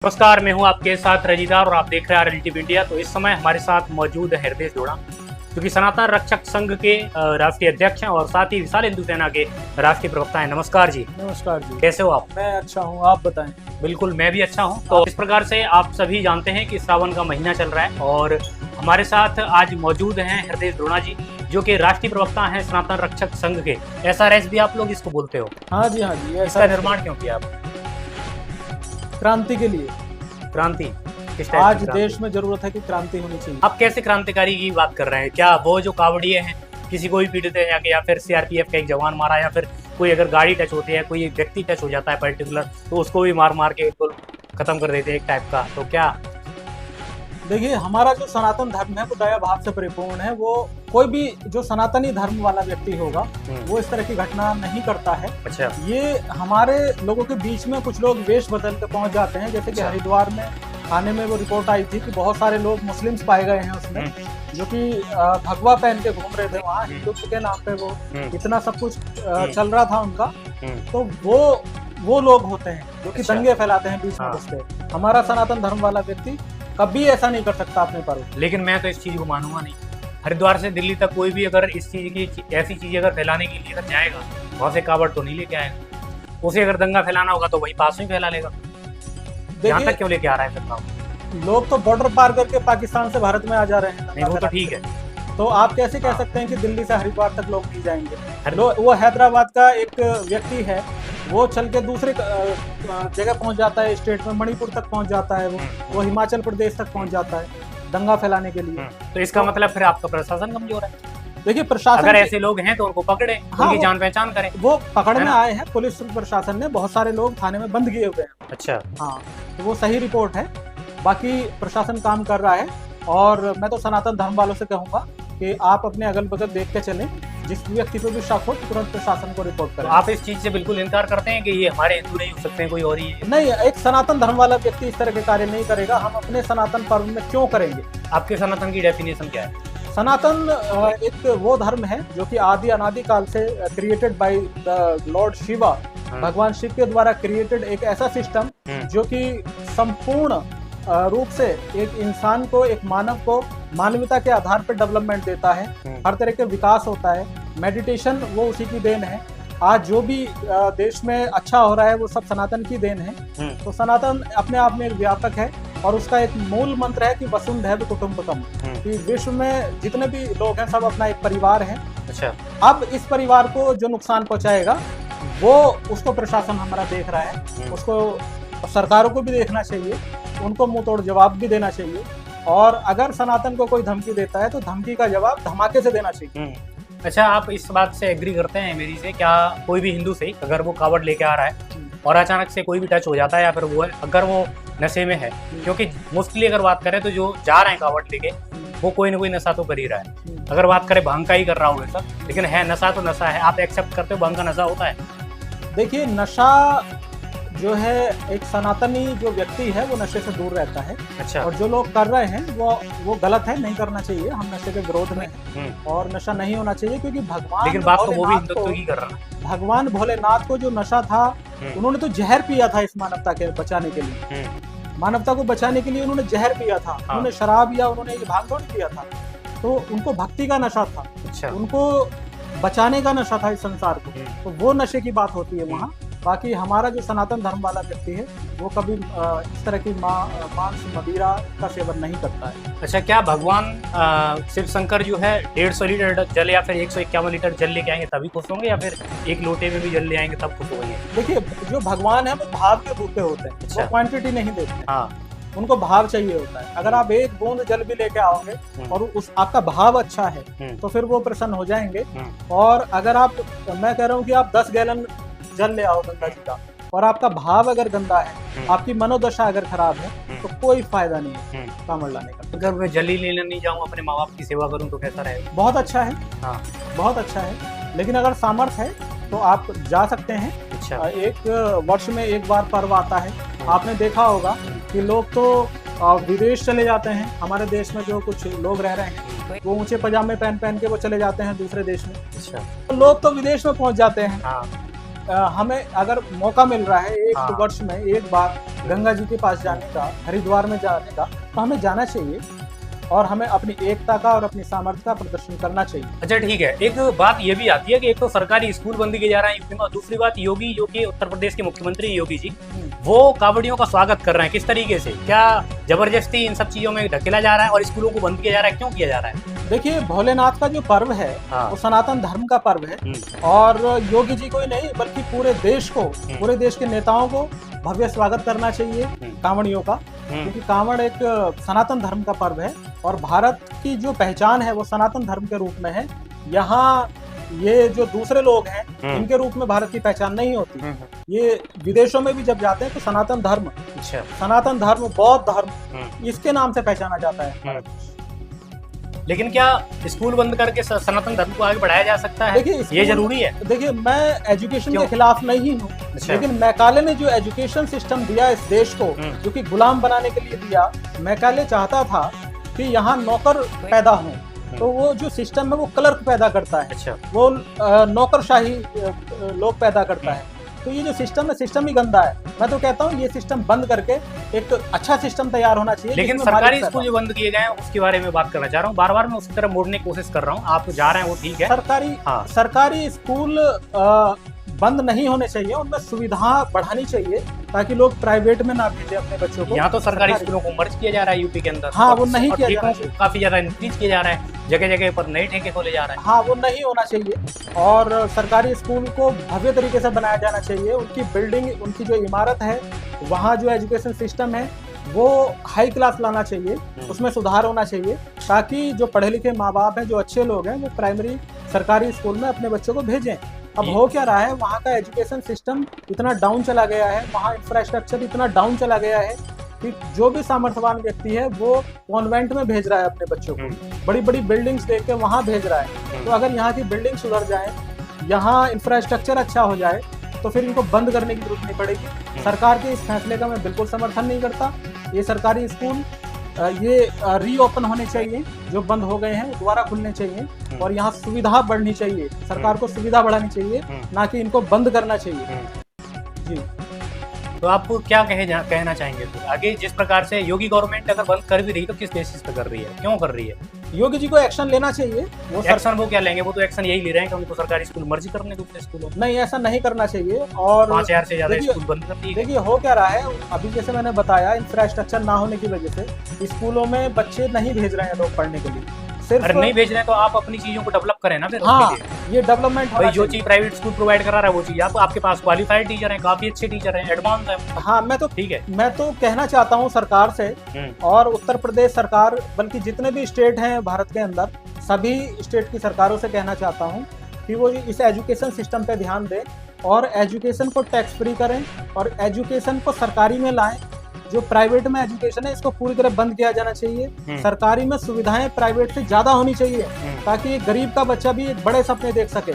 नमस्कार, मैं हूं आपके साथ रजीदार और आप देख रहे हैं RLTV इंडिया। तो इस समय हमारे साथ मौजूद है हृदय जोड़ा, जो कि सनातन रक्षक संघ के राष्ट्रीय अध्यक्ष हैं और साथ ही विशाल हिंदू सेना के राष्ट्रीय प्रवक्ता हैं। नमस्कार जी। नमस्कार जी। कैसे हो आप? मैं अच्छा हूँ, आप बताएं। बिल्कुल, मैं भी अच्छा हूँ। तो इस प्रकार से आप सभी जानते हैं कि श्रावण का महीना चल रहा है और हमारे साथ आज मौजूद हैं हृदय जोड़ा जी, जो कि राष्ट्रीय प्रवक्ता हैं सनातन रक्षक संघ के। SRS भी आप लोग इसको बोलते हो? हाँ जी, हाँ जी। इसका निर्माण क्यों किया आप? क्रांति के लिए। क्रांति किस टाइप आज की क्रांति? देश में जरूरत है कि क्रांति होनी चाहिए। आप कैसे क्रांतिकारी की बात कर रहे हैं? क्या वो जो कावड़िए हैं किसी को भी पीड़ित है या फिर CRPF का एक जवान मारा, या फिर कोई अगर गाड़ी टच होती है, कोई एक व्यक्ति टच हो जाता है पर्टिकुलर, तो उसको भी मार मार के बिल्कुल खत्म कर देते हैं एक टाइप का? तो क्या देखिए, हमारा जो सनातन धर्म है वो दया भाव से परिपूर्ण है। वो कोई भी जो सनातनी धर्म वाला व्यक्ति होगा वो इस तरह की घटना नहीं करता है। अच्छा। ये हमारे लोगों के बीच में कुछ लोग वेश बदल के पहुंच जाते हैं, जैसे कि हरिद्वार में थाने में वो रिपोर्ट आई थी कि बहुत सारे लोग मुस्लिम्स पाए गए हैं उसमें, जो कि भगवा पहन के घूम रहे थे वहाँ हिंदुत्व के नाम पे। वो इतना सब कुछ चल रहा था उनका। तो वो लोग होते हैं जो कि दंगे फैलाते हैं बीच में घुस के। हमारा सनातन धर्म वाला व्यक्ति कभी ऐसा नहीं कर सकता अपने पर्व। लेकिन मैं तो इस चीज को मानूंगा नहीं। हरिद्वार से दिल्ली तक कोई भी अगर इस चीज की ऐसी चीजें अगर फैलाने के लिए अगर जाएगा, वहां से कावड़ तो नहीं लेके आएगा। उसे अगर दंगा फैलाना होगा तो वही पास में फैला लेगा। यहाँ तक क्यों लेके आ रहा है फिर? लोग तो बॉर्डर पार करके पाकिस्तान से भारत में आ जा रहे हैं। नहीं, वो तो ठीक है। तो आप कैसे कह सकते हैं कि दिल्ली से हरिद्वार तक लोग नहीं जाएंगे? वो हैदराबाद का एक व्यक्ति है, वो चल के दूसरे जगह पहुंच जाता है, स्टेट में मणिपुर तक पहुंच जाता है, वो हिमाचल प्रदेश तक पहुंच जाता है दंगा फैलाने के लिए। तो इसका मतलब फिर आपका प्रशासन कमजोर है। देखिए, प्रशासन अगर ऐसे लोग हैं तो उनको पकड़े, उनकी जान पहचान करें। वो पकड़ने आए हैं, पुलिस प्रशासन ने बहुत सारे लोग थाने में बंद किए हुए हैं। अच्छा। हाँ, तो वो सही रिपोर्ट है। बाकी प्रशासन काम कर रहा है और मैं तो सनातन धर्म वालों से कहूंगा कि आप अपने अगल बगल देख के चलें, जिस व्यक्ति पे भी शक हो तुरंत प्रशासन को रिपोर्ट करें। तो आप इस चीज से बिल्कुल इनकार करते हैं कि ये हमारे हिंदू नहीं हो सकते हैं, कोई और ही है? नहीं, एक सनातन धर्म वाला व्यक्ति इस तरह के कार्य नहीं करेगा। हम अपने सनातन पर्व में क्यों करेंगे? आपके सनातन की डेफिनेशन क्या है? सनातन एक वो धर्म है जो कि आदि अनादि काल से created by the Lord Shiva, भगवान शिव के द्वारा क्रिएटेड एक ऐसा सिस्टम जो कि संपूर्ण रूप से एक इंसान को, एक मानव को मानवता के आधार पर डेवलपमेंट देता है। हर तरह के विकास होता है। मेडिटेशन वो उसी की देन है। आज जो भी देश में अच्छा हो रहा है वो सब सनातन की देन है। तो सनातन अपने आप में एक व्यापक है और उसका एक मूल मंत्र है कि वसुंधैव कुटुंबकम, कि विश्व में जितने भी लोग हैं सब अपना एक परिवार है। अच्छा। अब इस परिवार को जो नुकसान पहुंचाएगा वो उसको प्रशासन हमारा देख रहा है, उसको सरकारों को भी देखना चाहिए, उनको मुंह तोड़ जवाब भी देना चाहिए। और अगर सनातन को कोई धमकी देता है तो धमकी का जवाब धमाके से देना चाहिए। अच्छा, आप इस बात से एग्री करते हैं मेरी से? क्या कोई भी हिंदू से अगर वो कावड़ लेके आ रहा है और अचानक से कोई भी टच हो जाता है, या फिर वो अगर वो नशे में है, क्योंकि मोस्टली अगर बात करें तो जो जा रहे हैं कावड़ लेके वो कोई ना कोई नशा तो कर ही रहा है। अगर बात करें भांग का ही कर रहा हो वैसा, लेकिन है नशा तो नशा है। आप एक्सेप्ट करते हो भांग का नशा होता है? देखिए, नशा जो है एक सनातनी जो व्यक्ति है वो नशे से दूर रहता है। अच्छा। और जो लोग कर रहे हैं वो गलत है, नहीं करना चाहिए। हम नशे के विरोध में हैं और नशा नहीं होना चाहिए, क्योंकि भगवान, लेकिन बात तो वो भी हिंदुत्व की कर रहा है। भगवान भोलेनाथ को जो नशा था, उन्होंने तो जहर पिया था इस मानवता के बचाने के लिए। मानवता को बचाने के लिए उन्होंने जहर पिया था। उन्होंने शराब या उन्होंने भांग नहीं पिया था। तो उनको भक्ति का नशा था। अच्छा। उनको बचाने का नशा था इस संसार को। तो वो नशे की बात होती है वहाँ। बाकी हमारा जो सनातन धर्म वाला व्यक्ति है वो कभी इस तरह की मांस मदिरा का सेवन नहीं करता है। अच्छा, क्या भगवान शिव शंकर जो है 150 लीटर जल या फिर 151 लीटर जल लेके आएंगे तभी खुश होंगे, या फिर एक लोटे में भी जल ले आएंगे तब खुश होंगे? देखिए, जो भगवान है वो भाव के भूखे होते हैं। अच्छा। वो क्वांटिटी नहीं देते हैं। हाँ। उनको भाव चाहिए होता है। अगर आप एक बूंद जल भी लेके आओगे और उस आपका भाव अच्छा है तो फिर वो प्रसन्न हो जाएंगे। और अगर मैं कह रहा हूँ कि आप 10 गैलन जल ले आओ गंगा जी का और आपका भाव अगर गंदा है, आपकी मनोदशा अगर खराब है, तो कोई फायदा नहीं है कांवड़ लाने का। अगर मैं जल ही लेने नहीं जाऊँ, अपने माँ बाप की सेवा करूँ तो कैसा रहेगा? बहुत अच्छा है। हाँ, बहुत अच्छा है। लेकिन अगर सामर्थ्य है तो आप जा सकते हैं। अच्छा। एक वर्ष में एक बार पर्व आता है। आपने देखा होगा कि लोग तो विदेश चले जाते हैं। हमारे देश में जो कुछ लोग रह रहे हैं वो ऊंचे पजामे पहन के वो चले जाते हैं दूसरे देश में। अच्छा। तो लोग तो विदेश में पहुंच जाते हैं। हाँ। हमें अगर मौका मिल रहा है एक हाँ। वर्ष में एक बार गंगा जी के पास जाने का, हरिद्वार में जाने का, तो हमें जाना चाहिए और हमें अपनी एकता का और अपनी सामर्थ्य का प्रदर्शन करना चाहिए। अच्छा ठीक है, एक बात ये भी आती है कि एक तो सरकारी स्कूल बंद किए जा रहे हैं यूपी में, और दूसरी बात योगी जो कि उत्तर प्रदेश के मुख्यमंत्री योगी जी, वो कावड़ियों का स्वागत कर रहे हैं। किस तरीके से, क्या जबरदस्ती इन सब चीजों में धकेला जा रहा है और स्कूलों को बंद किया जा रहा है, क्यों किया जा रहा है? देखिए, भोलेनाथ का जो पर्व है हाँ। वो सनातन धर्म का पर्व है और योगी जी को ही नहीं बल्कि पूरे देश को, पूरे देश के नेताओं को भव्य स्वागत करना चाहिए कांवड़ियों का, क्योंकि कांवड़ एक सनातन धर्म का पर्व है और भारत की जो पहचान है वो सनातन धर्म के रूप में है। यहाँ ये जो दूसरे लोग हैं इनके रूप में भारत की पहचान नहीं होती। ये विदेशों में भी जब जाते हैं तो सनातन धर्म, सनातन धर्म, बौद्ध धर्म, इसके नाम से पहचाना जाता है। लेकिन क्या स्कूल बंद करके सनातन धर्म को आगे बढ़ाया जा सकता है? देखिए, ये जरूरी है। देखिए, मैं एजुकेशन के खिलाफ नहीं हूँ, लेकिन मैकाले ने जो एजुकेशन सिस्टम दिया इस देश को, जो कि गुलाम बनाने के लिए दिया, मैकाले चाहता था कि यहाँ नौकर पैदा हो, तो वो जो सिस्टम है वो क्लर्क पैदा करता है, वो नौकरशाही लोग पैदा करता है। तो ये जो सिस्टम है, सिस्टम ही गंदा है। मैं तो कहता हूँ ये सिस्टम बंद करके एक अच्छा सिस्टम तैयार होना चाहिए। लेकिन सरकारी स्कूल जो बंद किए गए हैं उसके बारे में बात करना चाह रहा हूँ। बार बार मैं उसकी तरफ मोड़ने की कोशिश कर रहा हूँ, आप जा रहे हैं वो ठीक है। सरकारी स्कूल बंद नहीं होने चाहिए, उनमें सुविधा बढ़ानी चाहिए ताकि लोग प्राइवेट में ना भेजें अपने बच्चों को। यहाँ तो सरकारी स्कूलों को मर्ज किया जा रहा है यूपी के अंदर। हाँ, वो नहीं किया जा रहा है, काफी ज्यादा इंक्रीज किया जा रहा है, जगह जगह पर नए ठेके खोले जा रहे हैं। हाँ, वो नहीं होना चाहिए और सरकारी स्कूल को भव्य तरीके से बनाया जाना चाहिए। उनकी बिल्डिंग, उनकी जो इमारत है, वहाँ जो एजुकेशन सिस्टम है वो हाई क्लास लाना चाहिए, उसमें सुधार होना चाहिए ताकि जो पढ़े लिखे माँ बाप हैं, जो अच्छे लोग हैं, वो प्राइमरी सरकारी स्कूल में अपने बच्चों को भेजें। अब हो क्या रहा है, वहाँ का एजुकेशन सिस्टम इतना डाउन चला गया है, वहाँ इंफ्रास्ट्रक्चर इतना डाउन चला गया है कि जो भी सामर्थ्यवान व्यक्ति है वो कॉन्वेंट में भेज रहा है अपने बच्चों को, बड़ी बड़ी बिल्डिंग्स देख के वहाँ भेज रहा है। तो अगर यहाँ की बिल्डिंग सुधर जाए, यहाँ इंफ्रास्ट्रक्चर अच्छा हो जाए, तो फिर इनको बंद करने की जरूरत नहीं पड़ेगी। सरकार के इस फैसले का मैं बिल्कुल समर्थन नहीं करता। ये सरकारी स्कूल ये रीओपन होने चाहिए, जो बंद हो गए हैं दोबारा खुलने चाहिए और यहाँ सुविधा बढ़नी चाहिए। सरकार को सुविधा बढ़ानी चाहिए, ना कि इनको बंद करना चाहिए। जी, तो आप क्या कहना चाहेंगे? तो आगे जिस प्रकार से योगी गवर्नमेंट अगर बंद कर भी रही तो किस बेसिस पे कर रही है, क्यों कर रही है? योगी जी को एक्शन लेना चाहिए। वो एक्शन वो क्या लेंगे? वो तो एक्शन यही ले रहे हैं कि उनको सरकारी स्कूल मर्ज करने दूसरे स्कूलों। नहीं, ऐसा नहीं करना चाहिए। और 5000 से ज्यादा स्कूल बंद कर दिए। देखिए, हो क्या रहा है, अभी जैसे मैंने बताया, इंफ्रास्ट्रक्चर ना होने की वजह से स्कूलों में बच्चे नहीं भेज रहे हैं लोग पढ़ने के लिए। अरे नहीं भेज रहे हैं तो आप अपनी चीजों को डेवलप करें ना फिर। हाँ, ये डेवलपमेंट भाई, जो चीज प्राइवेट स्कूल प्रोवाइड करा रहा है वो चीज आपके पास क्वालिफाइड टीचर हैं, काफी अच्छे टीचर हैं, एडवांस हैं। हाँ, मैं तो ठीक है, मैं तो कहना चाहता हूँ सरकार से और उत्तर प्रदेश सरकार, बल्कि जितने भी स्टेट हैं भारत के अंदर, सभी स्टेट की सरकारों से कहना चाहता हूँ कि वो इस एजुकेशन सिस्टम पे ध्यान दें और एजुकेशन को टैक्स फ्री करें और एजुकेशन को सरकारी में लाएं। जो प्राइवेट में एजुकेशन है इसको पूरी तरह बंद किया जाना चाहिए। सरकारी में सुविधाएं प्राइवेट से ज्यादा होनी चाहिए ताकि गरीब का बच्चा भी एक बड़े सपने देख सके।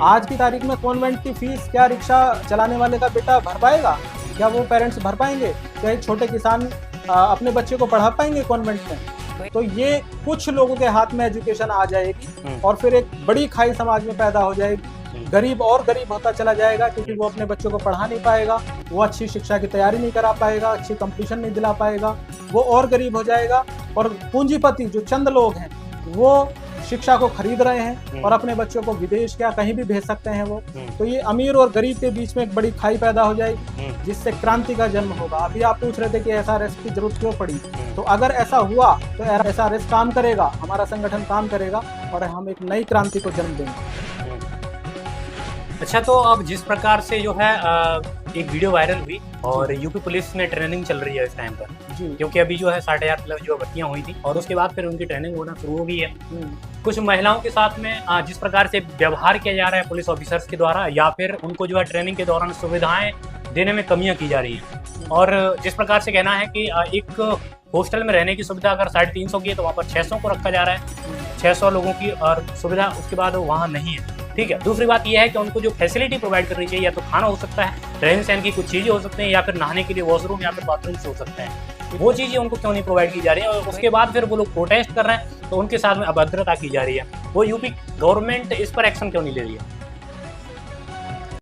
आज की तारीख में कॉन्वेंट की फीस क्या रिक्शा चलाने वाले का बेटा भर पाएगा? क्या वो पेरेंट्स भर पाएंगे? क्या एक छोटे किसान अपने बच्चे को पढ़ा पाएंगे कॉन्वेंट में? तो ये कुछ लोगों के हाथ में एजुकेशन आ जाएगी और फिर एक बड़ी खाई समाज में पैदा हो जाएगी। गरीब और गरीब होता चला जाएगा क्योंकि वो अपने बच्चों को पढ़ा नहीं पाएगा, वो अच्छी शिक्षा की तैयारी नहीं करा पाएगा, अच्छी कंपटीशन नहीं दिला पाएगा, वो और गरीब हो जाएगा। और पूंजीपति जो चंद लोग हैं वो शिक्षा को खरीद रहे हैं और अपने बच्चों को विदेश क्या कहीं भी भेज सकते हैं वो। तो ये अमीर और गरीब के बीच में एक बड़ी खाई पैदा हो जाएगी जिससे क्रांति का जन्म होगा। अभी आप पूछ रहे थे कि एसआरएस की जरूरत क्यों पड़ी, तो अगर ऐसा हुआ तो एसआरएस काम करेगा, हमारा संगठन काम करेगा और हम एक नई क्रांति को जन्म देंगे। अच्छा, तो अब जिस प्रकार से जो है एक वीडियो वायरल हुई और यूपी पुलिस में ट्रेनिंग चल रही है इस टाइम पर, क्योंकि अभी जो है 60,000 जो भर्तियां हुई थी और उसके बाद फिर उनकी ट्रेनिंग होना शुरू हो गई है। कुछ महिलाओं के साथ में जिस प्रकार से व्यवहार किया जा रहा है पुलिस ऑफिसर्स के द्वारा, या फिर उनको जो है ट्रेनिंग के दौरान सुविधाएं देने में कमियां की जा रही है। और जिस प्रकार से कहना है कि एक हॉस्टल में रहने की सुविधा अगर 350 की है तो वहाँ पर 600 को रखा जा रहा है, 600 लोगों की और सुविधा उसके बाद वहाँ नहीं है। ठीक है, दूसरी बात यह है कि उनको जो फैसिलिटी प्रोवाइड करनी चाहिए, या तो खाना हो सकता है, रहन सहन की कुछ चीज़ें हो सकती हैं, या फिर नहाने के लिए वॉशरूम या फिर बाथरूम्स हो सकते हैं, वो चीज़ें उनको क्यों नहीं प्रोवाइड की जा रही है। और उसके बाद फिर वो लोग प्रोटेस्ट कर रहे हैं तो उनके साथ में अभद्रता की जा रही है। वो यूपी गवर्नमेंट इस पर एक्शन क्यों नहीं ले रही है?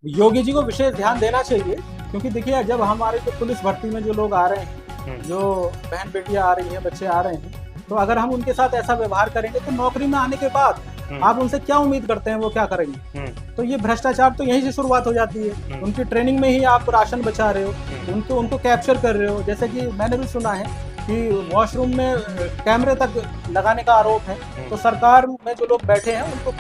योगी जी को विशेष ध्यान देना चाहिए, क्योंकि देखिए जब हमारे जो पुलिस भर्ती में जो लोग आ रहे हैं, जो बहन बेटियां आ रही हैं, बच्चे आ रहे हैं, तो अगर हम उनके साथ ऐसा व्यवहार करेंगे तो नौकरी में आने के बाद आप उनसे क्या उम्मीद करते हैं वो क्या करेंगे? तो ये भ्रष्टाचार तो यहीं से शुरुआत हो जाती है। उनकी ट्रेनिंग में ही आप राशन बचा रहे हो, उनको कैप्चर कर रहे हो। जैसे कि मैंने भी सुना है कि वॉशरूम में कैमरे तक लगाने का आरोप है, तो सरकार में जो लोग बैठे हैं उनको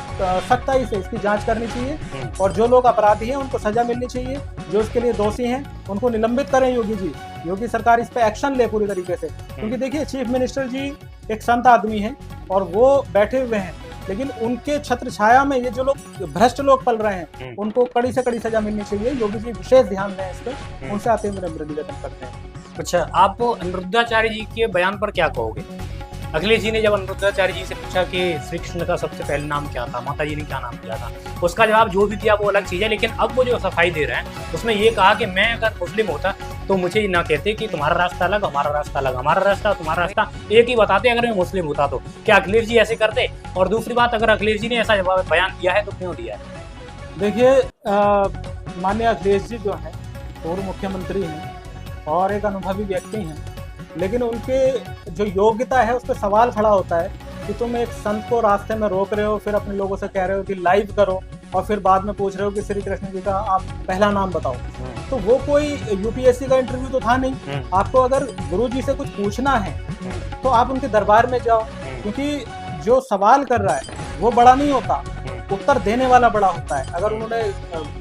सख्ताई से इसकी जांच करनी चाहिए, और जो लोग अपराधी हैं उनको सजा मिलनी चाहिए, जो इसके लिए दोषी हैं उनको निलंबित करें योगी जी। योगी सरकार इस पे एक्शन ले पूरी तरीके से, क्योंकि देखिए चीफ मिनिस्टर जी एक संत आदमी हैं और वो बैठे हुए हैं, लेकिन उनके छत्र छाया में ये जो लोग भ्रष्ट लोग पल रहे हैं उनको कड़ी से कड़ी सजा मिलनी चाहिए। योगी जी विशेष ध्यान दें इस पर, उनसे आते हुए निवेदन करते हैं। अच्छा, आप अनिरुद्धाचार्य जी के बयान पर क्या कहोगे? अखिलेश जी ने जब अनिरुद्धाचार्य जी से पूछा कि श्री कृष्ण का सबसे पहले नाम क्या था, माता जी ने क्या नाम दिया था, उसका जवाब जो भी दिया वो अलग चीज़ है, लेकिन अब वो जो सफाई दे रहे हैं उसमें ये कहा कि मैं अगर मुस्लिम होता तो मुझे ना कहते कि तुम्हारा रास्ता अलग, हमारा रास्ता अलग, हमारा रास्ता तुम्हारा रास्ता एक ही बताते अगर मैं मुस्लिम होता तो। क्या अखिलेश जी ऐसे करते? और दूसरी बात, अगर अखिलेश जी ने ऐसा बयान दिया है तो क्यों दिया है? देखिए माननीय अखिलेश जी जो है पूर्व मुख्यमंत्री हैं और एक अनुभवी व्यक्ति हैं, लेकिन उनके जो योग्यता है उस पर सवाल खड़ा होता है कि तुम एक संत को रास्ते में रोक रहे हो, फिर अपने लोगों से कह रहे हो कि लाइव करो, और फिर बाद में पूछ रहे हो कि श्री कृष्ण जी का आप पहला नाम बताओ। तो वो कोई यूपीएससी का इंटरव्यू तो था नहीं। आपको अगर गुरु जी से कुछ पूछना है तो आप उनके दरबार में जाओ, क्योंकि जो सवाल कर रहा है वो बड़ा नहीं होता, उत्तर देने वाला बड़ा होता है। अगर उन्होंने,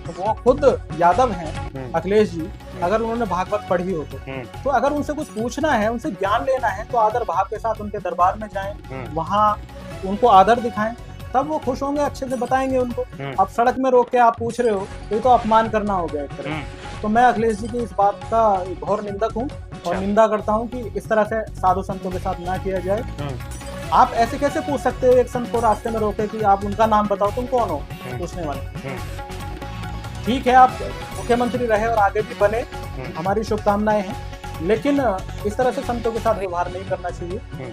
वो खुद यादव हैं अखिलेश जी, अगर उन्होंने भागवत पढ़ी हो तो अगर उनसे कुछ पूछना है, उनसे ज्ञान लेना है, तो आदर भाव के साथ उनके दरबार में जाएं, वहाँ उनको आदर दिखाएं, तब वो खुश होंगे, अच्छे से बताएंगे उनको। अब सड़क में रोक के आप पूछ रहे हो तो ये तो अपमान करना हो गया एक तरह। तो मैं अखिलेश जी की इस बात का घोर निंदक हूँ और निंदा करता हूँ कि इस तरह से साधु संतों के साथ ना किया जाए। आप ऐसे कैसे पूछ सकते हो एक संत को रास्ते में रोके कि आप उनका नाम बताओ, तुम कौन हो पूछने वाले? ठीक है, आप मुख्यमंत्री रहे और आगे भी बने, हमारी शुभकामनाएं हैं, लेकिन इस तरह से संतों के साथ व्यवहार नहीं करना चाहिए।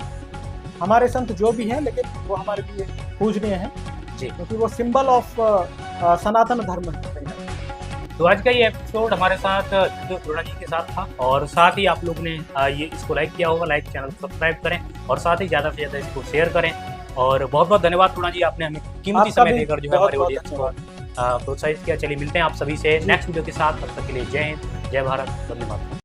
हमारे संत जो भी हैं, लेकिन वो हमारे लिए पूजनीय हैं, क्योंकि वो सिंबल ऑफ सनातन धर्म है। तो आज का ये एपिसोड हमारे साथ द्रोणा जी के साथ था, और साथ ही आप लोग ने ये इसको लाइक किया होगा, लाइक चैनल को सब्सक्राइब करें, और साथ ही ज़्यादा से ज़्यादा इसको शेयर करें। और बहुत बहुत धन्यवाद द्रोणा जी, आपने हमें कीमती समय देकर जो है हमारे ऑडियंस को प्रोत्साहित किया। चलिए मिलते हैं आप सभी से नेक्स्ट वीडियो के साथ, तब तक के लिए जय हिंद, जय भारत, वंदे मातरम।